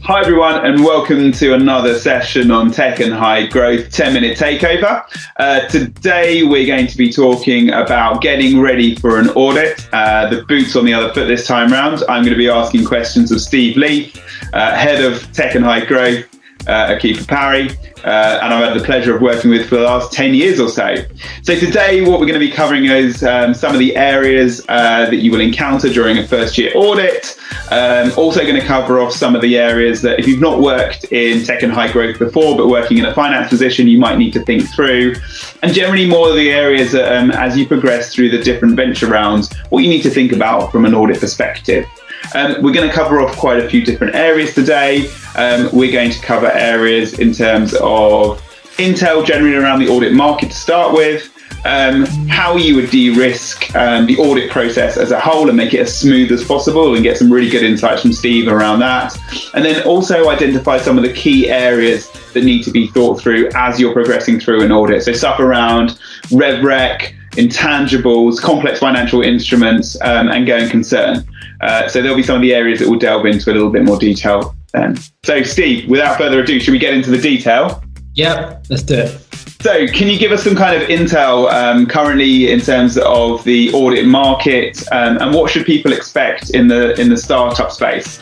Hi everyone, and welcome to another session on Tech and High Growth 10-minute takeover. Today we're going to be talking about getting ready for an audit. The boot's on the other foot this time round. I'm going to be asking questions of Steve Leith, Head of Tech and High Growth at Parry, and I've had the pleasure of working with for the last 10 years or so. So today what we're going to be covering is some of the areas that you will encounter during a first year audit. Also going to cover off some of the areas that if you've not worked in tech and high growth before but working in a finance position, you might need to think through. And generally more of the areas that as you progress through the different venture rounds, what you need to think about from an audit perspective. We're going to cover off quite a few different areas today. We're going to cover areas in terms of intel generally around the audit market to start with, how you would de-risk the audit process as a whole and make it as smooth as possible, and get some really good insights from Steve around that. And then also identify some of the key areas that need to be thought through as you're progressing through an audit. So stuff around RevRec, intangibles, complex financial instruments, and going concern. So there'll be some of the areas that we'll delve into a little bit more detail then. So Steve, without further ado, should we get into the detail? Yep, let's do it. So can you give us some kind of intel currently in terms of the audit market, and what should people expect in the startup space?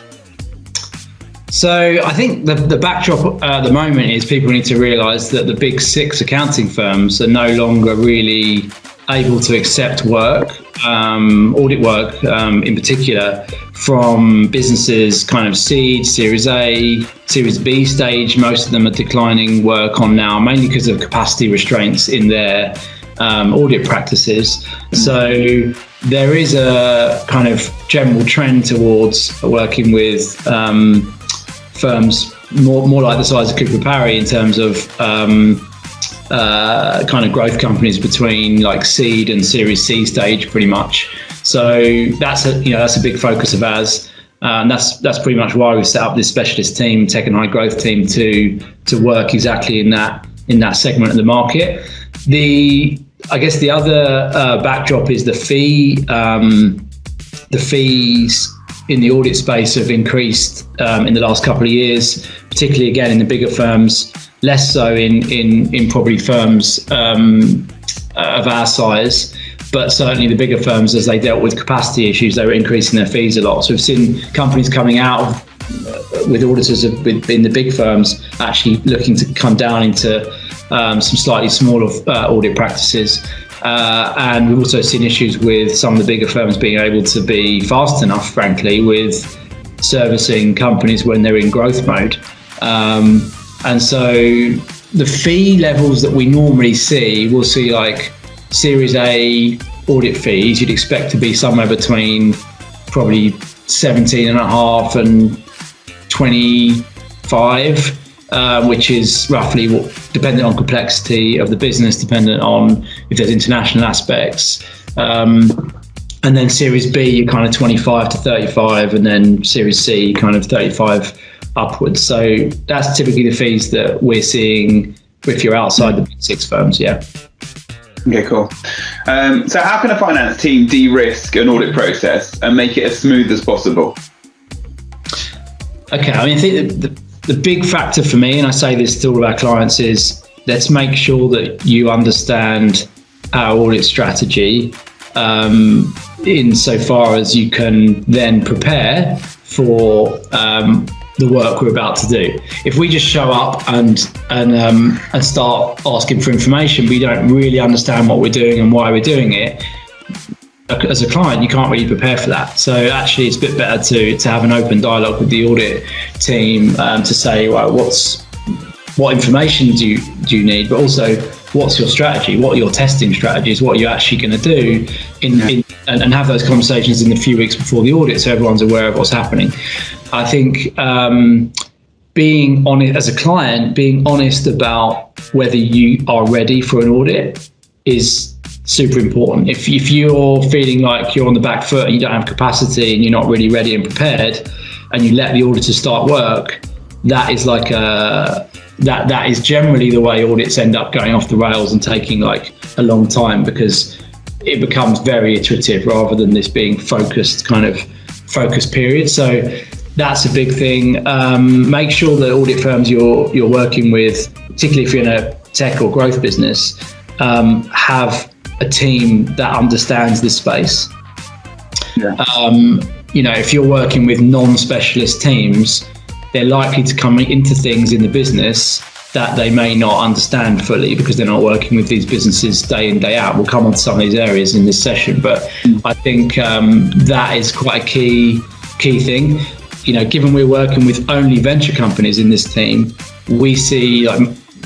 So I think the backdrop at the moment is people need to realise that the big six accounting firms are no longer really able to accept work, audit work in particular, from businesses kind of seed, Series A, Series B stage. Most of them are declining work on now, mainly because of capacity restraints in their audit practices. So there is a kind of general trend towards working with firms more like the size of Cooper Parry in terms of kind of growth companies between like seed and Series C stage, pretty much. So that's a big focus of ours, and that's pretty much why we've set up this specialist team, tech and high growth team, to work exactly in that segment of the market. I guess the other backdrop is the fees in the audit space have increased in the last couple of years, particularly again in the bigger firms. Less so in probably firms of our size, but certainly the bigger firms, as they dealt with capacity issues, they were increasing their fees a lot. So we've seen companies coming out with auditors in the big firms actually looking to come down into some slightly smaller audit practices. And we've also seen issues with some of the bigger firms being able to be fast enough, frankly, with servicing companies when they're in growth mode. And so the fee levels that we normally see, we'll see like Series A audit fees, you'd expect to be somewhere between probably 17.5 and 25, which is roughly what, dependent on complexity of the business, dependent on if there's international aspects. And then Series B, you're kind of 25 to 35, and then Series C, kind of 35 upwards. So that's typically the fees that we're seeing if you're outside the big six firms. Yeah. Okay, cool. So how can a finance team de-risk an audit process and make it as smooth as possible? Okay, I mean, I think the big factor for me, and I say this to all of our clients, is let's make sure that you understand our audit strategy insofar as you can then prepare for the work we're about to do. If we just show up and start asking for information, we don't really understand what we're doing and why we're doing it. As a client, you can't really prepare for that. So actually, it's a bit better to have an open dialogue with the audit team to say, well, what information do you need, but also what's your strategy, what are your testing strategies, what are you actually going to do and have those conversations in the few weeks before the audit so everyone's aware of what's happening. I think being honest as a client, being honest about whether you are ready for an audit is super important. If you're feeling like you're on the back foot and you don't have capacity and you're not really ready and prepared, and you let the auditor start work, that is like that is generally the way audits end up going off the rails and taking like a long time, because it becomes very iterative rather than this being focused period. So That's a big thing. Make sure that audit firms you're working with, particularly if you're in a tech or growth business, have a team that understands this space. Yeah. If you're working with non-specialist teams, they're likely to come into things in the business that they may not understand fully because they're not working with these businesses day in, day out. We'll come on to some of these areas in this session, but I think that is quite a key thing. Given we're working with only venture companies in this team, we see,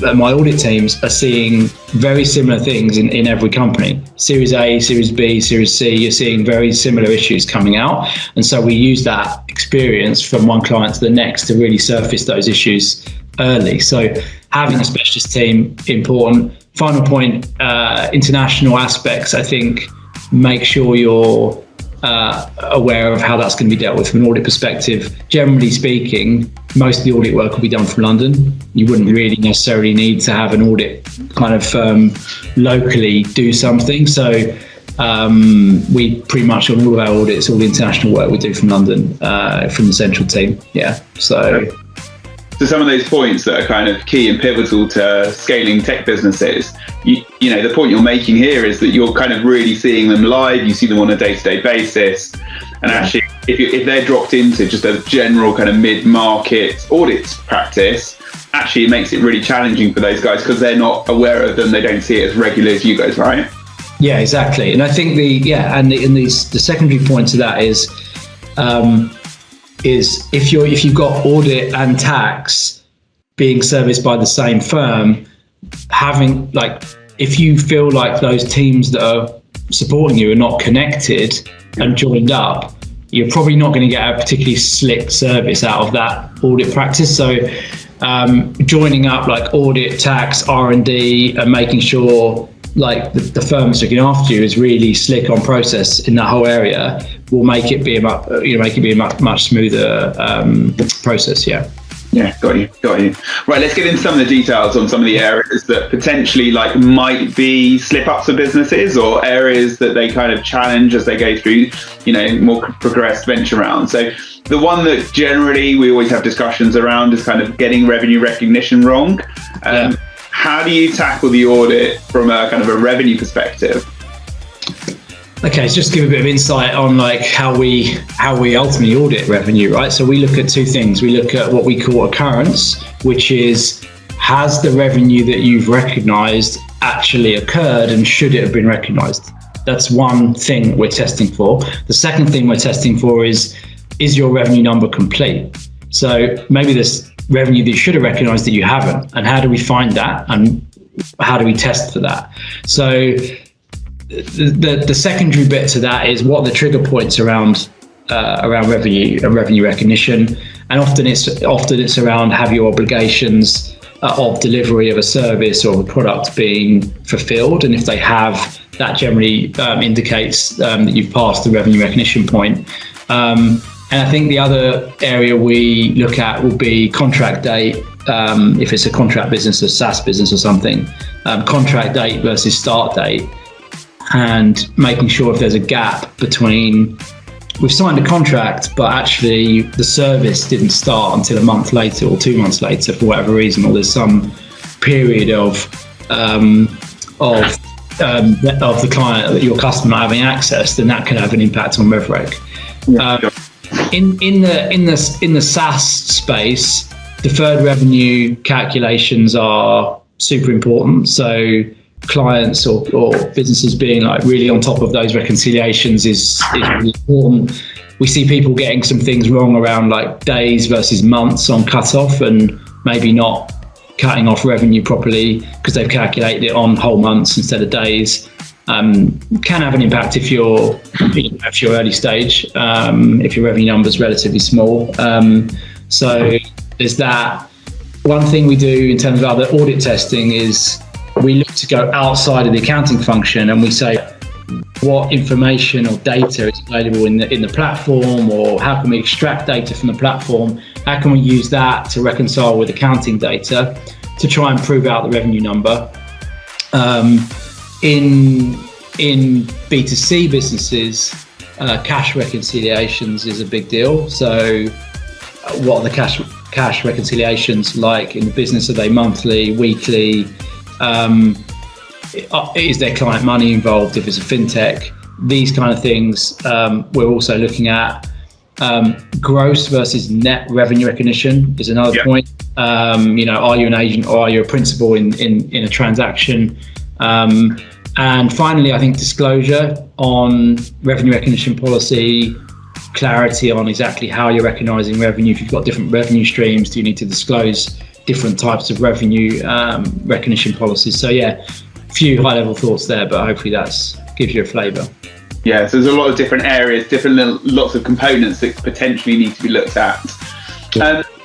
my audit teams are seeing very similar things in every company. Series A, Series B, Series C, you're seeing very similar issues coming out. And so we use that experience from one client to the next to really surface those issues early. So having a specialist team, important. Final point, international aspects, I think, make sure you're aware of how that's going to be dealt with from an audit perspective. Generally speaking, most of the audit work will be done from London. You wouldn't really necessarily need to have an audit kind of firm locally do something. So we pretty much on all of our audits, all the international work we do from London, from the central team. Yeah. So some of those points that are kind of key and pivotal to scaling tech businesses, the point you're making here is that you're kind of really seeing them live, you see them on a day-to-day basis. And actually, if they're dropped into just a general kind of mid-market audit practice, actually it makes it really challenging for those guys because they're not aware of them, they don't see it as regular as you guys, right? Yeah, exactly. And I think the secondary point to that is if you've got audit and tax being serviced by the same firm, if you feel like those teams that are supporting you are not connected and joined up, you're probably not going to get a particularly slick service out of that audit practice. So joining up like audit, tax, R&D, and making sure the firm that's looking after you is really slick on process in that whole area will make it be a much smoother process. Yeah, got you. Right, let's get into some of the details on some of the areas that potentially might be slip-ups for businesses or areas that they kind of challenge as they go through, more progressed venture rounds. So the one that generally we always have discussions around is kind of getting revenue recognition wrong. How do you tackle the audit from a kind of a revenue perspective? Okay, so just give a bit of insight on how we ultimately audit revenue, right? So we look at two things. We look at what we call occurrence, which is, has the revenue that you've recognized actually occurred and should it have been recognized? That's one thing that we're testing for. The second thing we're testing for is your revenue number complete? So maybe there's revenue that you should have recognized that you haven't, and how do we find that and how do we test for that? So the secondary bit to that is what are the trigger points around revenue and revenue recognition, and often it's around have your obligations of delivery of a service or a product being fulfilled, and if they have, that generally indicates that you've passed the revenue recognition point. And I think the other area we look at will be contract date. If it's a contract business, a SaaS business or something, contract date versus start date, and making sure if there's a gap between we've signed a contract, but actually the service didn't start until a month later or 2 months later for whatever reason, or there's some period of the client, your customer having access, then that can have an impact on RevRec. In the SaaS space, deferred revenue calculations are super important. So clients or businesses being really on top of those reconciliations is really important. We see people getting some things wrong around days versus months on cutoff, and maybe not cutting off revenue properly because they've calculated it on whole months instead of days. Can have an impact if you're early stage, if your revenue number is relatively small. So there's that. One thing we do in terms of other audit testing is we look to go outside of the accounting function, and we say what information or data is available in the platform, or how can we extract data from the platform? How can we use that to reconcile with accounting data to try and prove out the revenue number? In B2C businesses, cash reconciliations is a big deal. So what are the cash reconciliations like in the business? Are they monthly, weekly? Is there client money involved if it's a fintech? These kind of things. We're also looking at gross versus net revenue recognition is another point. Are you an agent or are you a principal in a transaction? And finally, I think disclosure on revenue recognition policy, clarity on exactly how you're recognizing revenue. If you've got different revenue streams, do you need to disclose different types of revenue recognition policies? So a few high-level thoughts there, but hopefully that gives you a flavour. Yeah, so there's a lot of different areas, lots of components that potentially need to be looked at.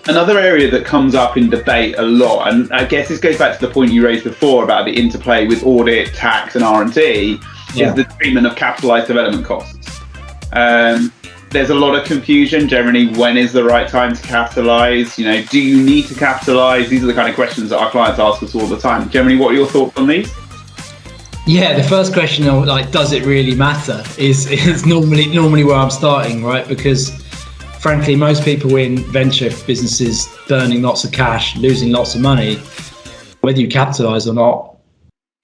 Another area that comes up in debate a lot, and I guess this goes back to the point you raised before about the interplay with audit, tax and R&D, is the treatment of capitalised development costs. There's a lot of confusion generally. When is the right time to capitalise? Do you need to capitalise? These are the kind of questions that our clients ask us all the time. Generally, what are your thoughts on these? Yeah, the first question, does it really matter, is normally where I'm starting, right? Because frankly, most people in venture businesses burning lots of cash, losing lots of money, whether you capitalise or not,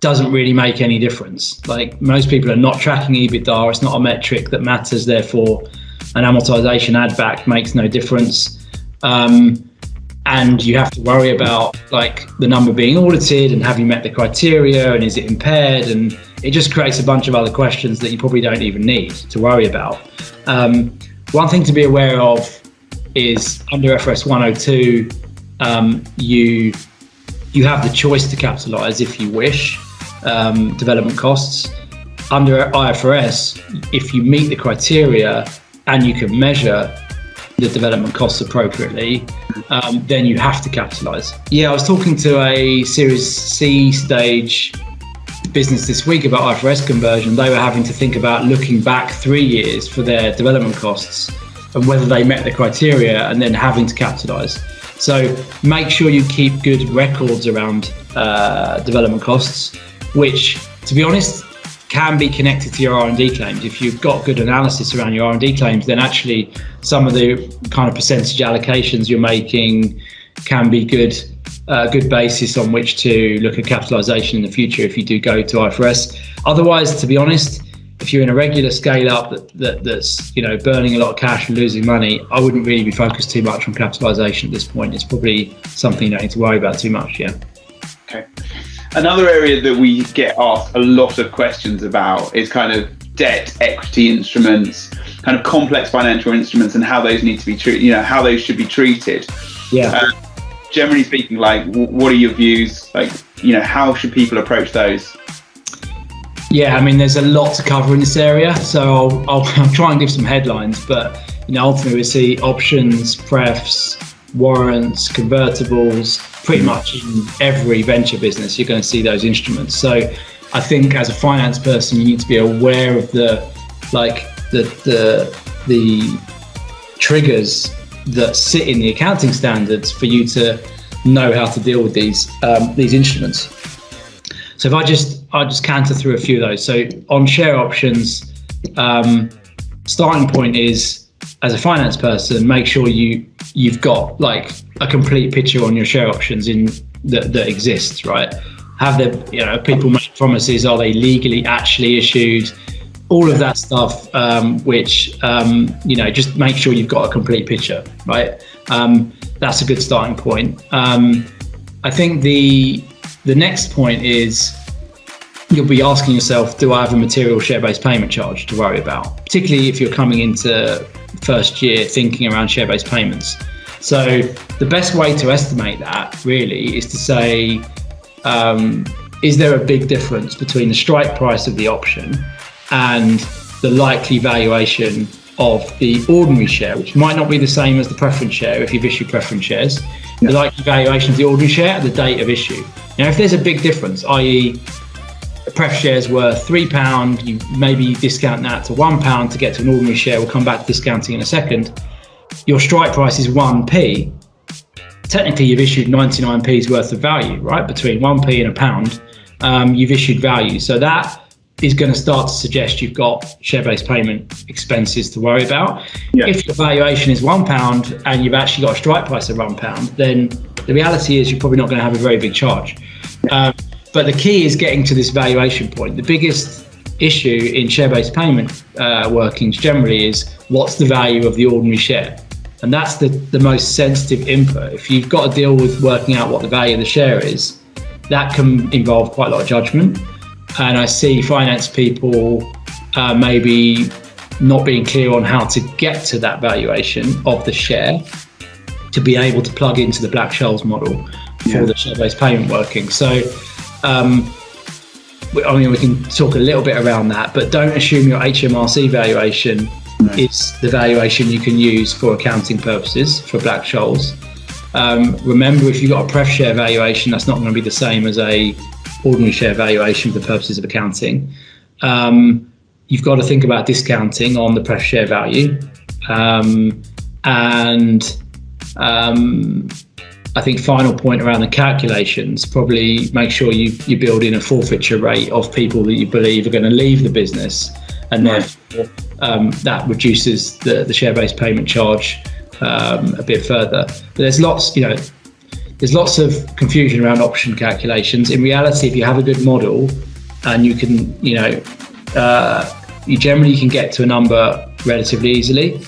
doesn't really make any difference. Like, most people are not tracking EBITDA. It's not a metric that matters. Therefore, an amortization add back makes no difference. And you have to worry about the number being audited and have you met the criteria and is it impaired? And it just creates a bunch of other questions that you probably don't even need to worry about. One thing to be aware of is under FRS 102, you have the choice to capitalise if you wish, development costs. Under IFRS, if you meet the criteria and you can measure the development costs appropriately, then you have to capitalise. I was talking to a Series C stage business this week about IFRS conversion. They were having to think about looking back 3 years for their development costs and whether they met the criteria and then having to capitalise. So make sure you keep good records around development costs, which, to be honest, can be connected to your R&D claims. If you've got good analysis around your R&D claims, then actually some of the kind of percentage allocations you're making can be good basis on which to look at capitalisation in the future if you do go to IFRS. Otherwise, to be honest, if you're in a regular scale up that's burning a lot of cash and losing money, I wouldn't really be focused too much on capitalisation at this point. It's probably something you don't need to worry about too much. Okay. Another area that we get asked a lot of questions about is kind of debt, equity instruments, kind of complex financial instruments, and how those need to be treated. How those should be treated. Generally speaking, what are your views? How should people approach those? There's a lot to cover in this area, so I'll try and give some headlines. But ultimately, we see options, prefs, warrants, convertibles. Pretty much in every venture business, you're going to see those instruments. So I think as a finance person, you need to be aware of the triggers that sit in the accounting standards for you to know how to deal with these instruments. So if I just canter through a few of those. So on share options, starting point is, as a finance person, make sure you've got a complete picture on your share options that exists, right? Have there, people make promises, are they legally actually issued? All of that stuff, which just make sure you've got a complete picture, right? That's a good starting point. I think the next point is, you'll be asking yourself, do I have a material share-based payment charge to worry about? Particularly if you're coming into first year thinking around share-based payments. So the best way to estimate that really is to say, is there a big difference between the strike price of the option and the likely valuation of the ordinary share, which might not be the same as the preference share if you've issued preference shares, the likely valuation of the ordinary share at the date of issue. If there's a big difference, i.e. a pref share's worth £3, you maybe discount that to £1 to get to an ordinary share. We'll come back to discounting in a second. Your strike price is 1p. Technically, you've issued 99p's worth of value, right? Between 1p and £1, you've issued value. So that is going to start to suggest you've got share-based payment expenses to worry about. Yeah. If your valuation is £1 and you've actually got a strike price of £1, then the reality is you're probably not going to have a very big charge. But the key is getting to this valuation point. The biggest issue in share-based payment workings generally is what's the value of the ordinary share? And that's the most sensitive input. If you've got to deal with working out what the value of the share is, that can involve quite a lot of judgment. And I see finance people maybe not being clear on how to get to that valuation of the share to be able to plug into the Black-Scholes model for the share-based payment working. So, we can talk a little bit around that, but don't assume your HMRC valuation is the valuation you can use for accounting purposes for Black-Scholes. Remember, if you've got a pref share valuation, that's not going to be the same as a ordinary share valuation for the purposes of accounting. You've got to think about discounting on the pref share value. I think final point around the calculations, probably make sure you build in a forfeiture rate of people that you believe are going to leave the business, and therefore that reduces the share-based payment charge a bit further. But there's lots of confusion around option calculations. In reality, if you have a good model and you can, you generally can get to a number relatively easily.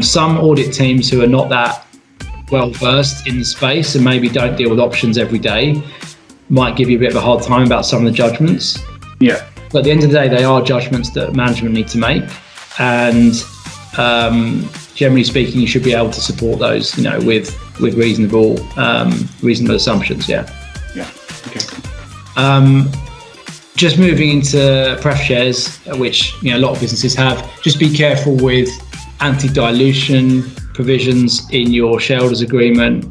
Some audit teams who are not that well versed in the space and maybe don't deal with options every day might give you a bit of a hard time about some of the judgments. Yeah. But at the end of the day, they are judgments that management need to make, and generally speaking, you should be able to support those, with reasonable assumptions. Yeah. Okay. Just moving into pref shares, which a lot of businesses have. Just be careful with anti-dilution provisions in your shareholders agreement.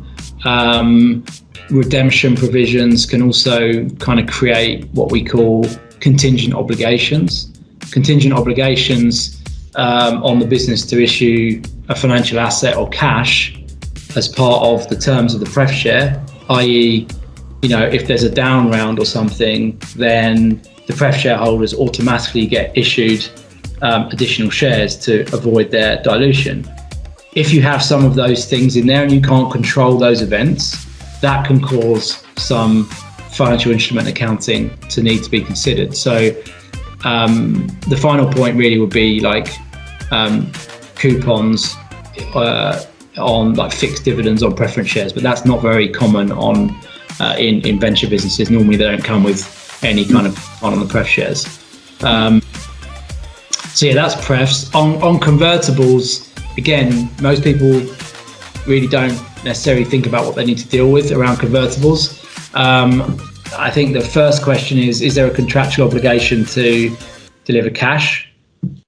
Redemption provisions can also kind of create what we call contingent obligations. Contingent obligations on the business to issue a financial asset or cash as part of the terms of the pref share, i.e., if there's a down round or something, then the pref shareholders automatically get issued additional shares to avoid their dilution. If you have some of those things in there and you can't control those events, that can cause some financial instrument accounting to need to be considered. So the final point really would be coupons on fixed dividends on preference shares, but that's not very common on in venture businesses. Normally they don't come with any kind of on the pref shares. So yeah, that's prefs. On convertibles, again, most people really don't necessarily think about what they need to deal with around convertibles. I think the first question is there a contractual obligation to deliver cash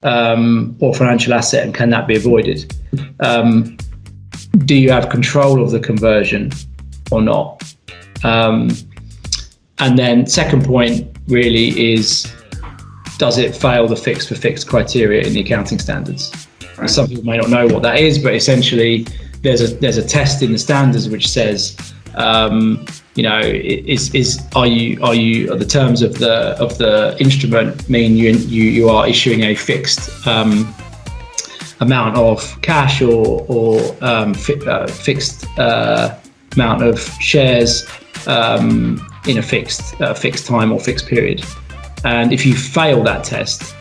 or financial asset, and can that be avoided? Do you have control of the conversion or not? And then second point really is, does it fail the fixed for fixed criteria in the accounting standards? Right. Some people may not know what that is, but essentially there's a test in the standards which says, are the terms of the instrument mean you are issuing a fixed amount of cash or fixed amount of shares in a fixed time or fixed period. And if you fail that test,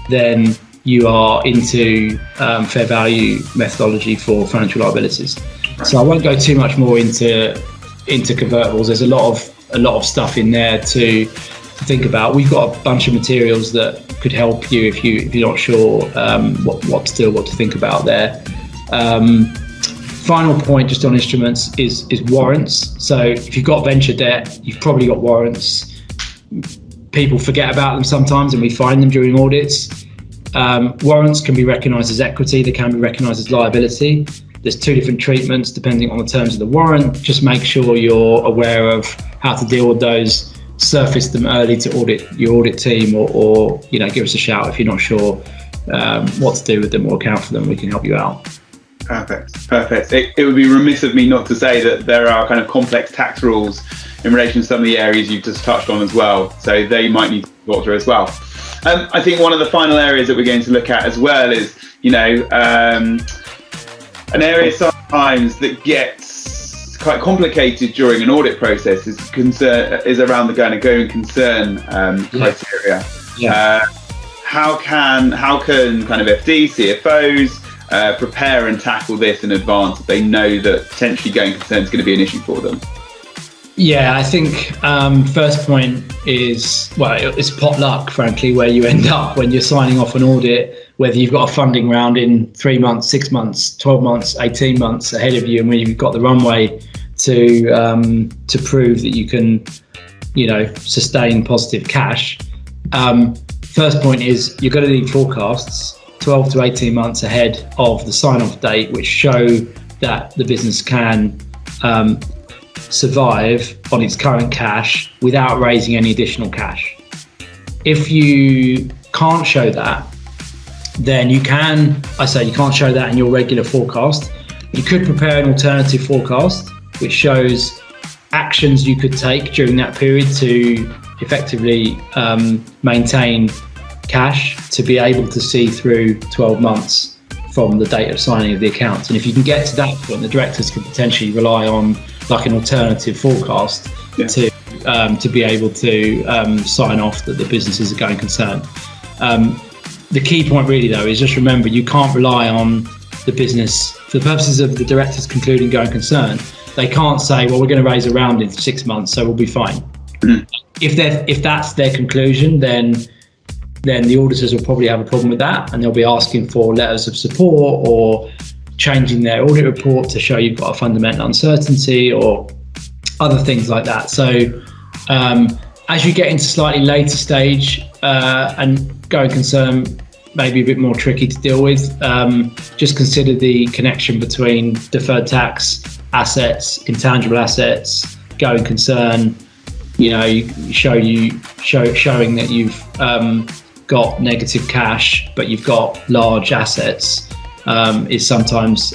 then you are into fair value methodology for financial liabilities. Right. So I won't go too much more into convertibles. There's a lot of stuff in there to think about. We've got a bunch of materials that could help you if you're not sure what to think about there. Final point just on instruments is warrants. So if you've got venture debt, you've probably got warrants. People forget about them sometimes, and we find them during audits. Warrants can be recognised as equity. They can be recognised as liability. There's two different treatments depending on the terms of the warrant. Just make sure you're aware of how to deal with those. Surface them early to your audit team, or give us a shout if you're not sure what to do with them or account for them. We can help you out. Perfect. It would be remiss of me not to say that there are kind of complex tax rules in relation to some of the areas you've just touched on as well. So they might need to talk through as well. I think one of the final areas that we're going to look at as well is, an area sometimes that gets quite complicated during an audit process is around the going concern criteria. Yeah. How can kind of FDs, CFOs prepare and tackle this in advance if they know that potentially going concern is going to be an issue for them? Yeah, I think first point is, it's potluck, frankly, where you end up when you're signing off an audit, whether you've got a funding round in 3 months, 6 months, 12 months, 18 months ahead of you, and when you've got the runway to prove that you can, sustain positive cash. First point is you're going to need forecasts 12 to 18 months ahead of the sign-off date, which show that the business can survive on its current cash without raising any additional cash. If you can't show that, then you can't show that in your regular forecast. You could prepare an alternative forecast which shows actions you could take during that period to effectively maintain cash to be able to see through 12 months from the date of signing of the accounts. And if you can get to that point, the directors could potentially rely on like an alternative forecast to be able to sign off that the businesses are going concern. The key point really though is just remember you can't rely on the business for the purposes of the directors concluding going concern. They can't say, well, we're going to raise a round in 6 months, so we'll be fine. Mm-hmm. If that's their conclusion, then the auditors will probably have a problem with that, and they'll be asking for letters of support or changing their audit report to show you've got a fundamental uncertainty or other things like that. So as you get into slightly later stage and going concern maybe a bit more tricky to deal with, just consider the connection between deferred tax assets, intangible assets, going concern, showing that you've got negative cash, but you've got large assets, is sometimes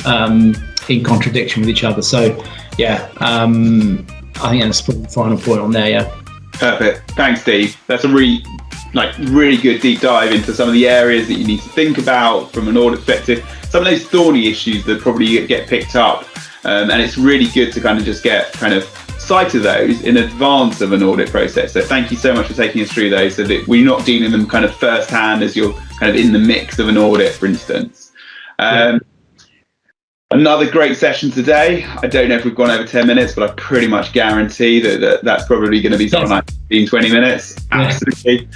in contradiction with each other. So, I think that's probably the final point on there. Yeah. Perfect. Thanks, Steve. That's a really good deep dive into some of the areas that you need to think about from an audit perspective. Some of those thorny issues that probably get picked up, and it's really good to kind of just get kind of sight of those in advance of an audit process. So thank you so much for taking us through those, so that we're not dealing them kind of firsthand as you're kind of in the mix of an audit, for instance. Another great session today. I don't know if we've gone over 10 minutes, but I pretty much guarantee that's probably going to be something like 15, 20 minutes. Absolutely.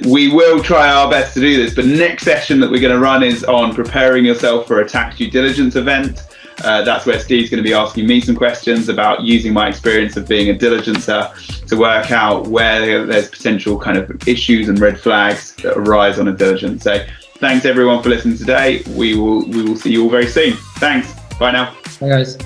We will try our best to do this, but next session that we're going to run is on preparing yourself for a tax due diligence event. That's where Steve's going to be asking me some questions about using my experience of being a diligencer to work out where there's potential kind of issues and red flags that arise on a diligence. So thanks everyone for listening today. We will see you all very soon. Thanks. Bye now. Bye guys.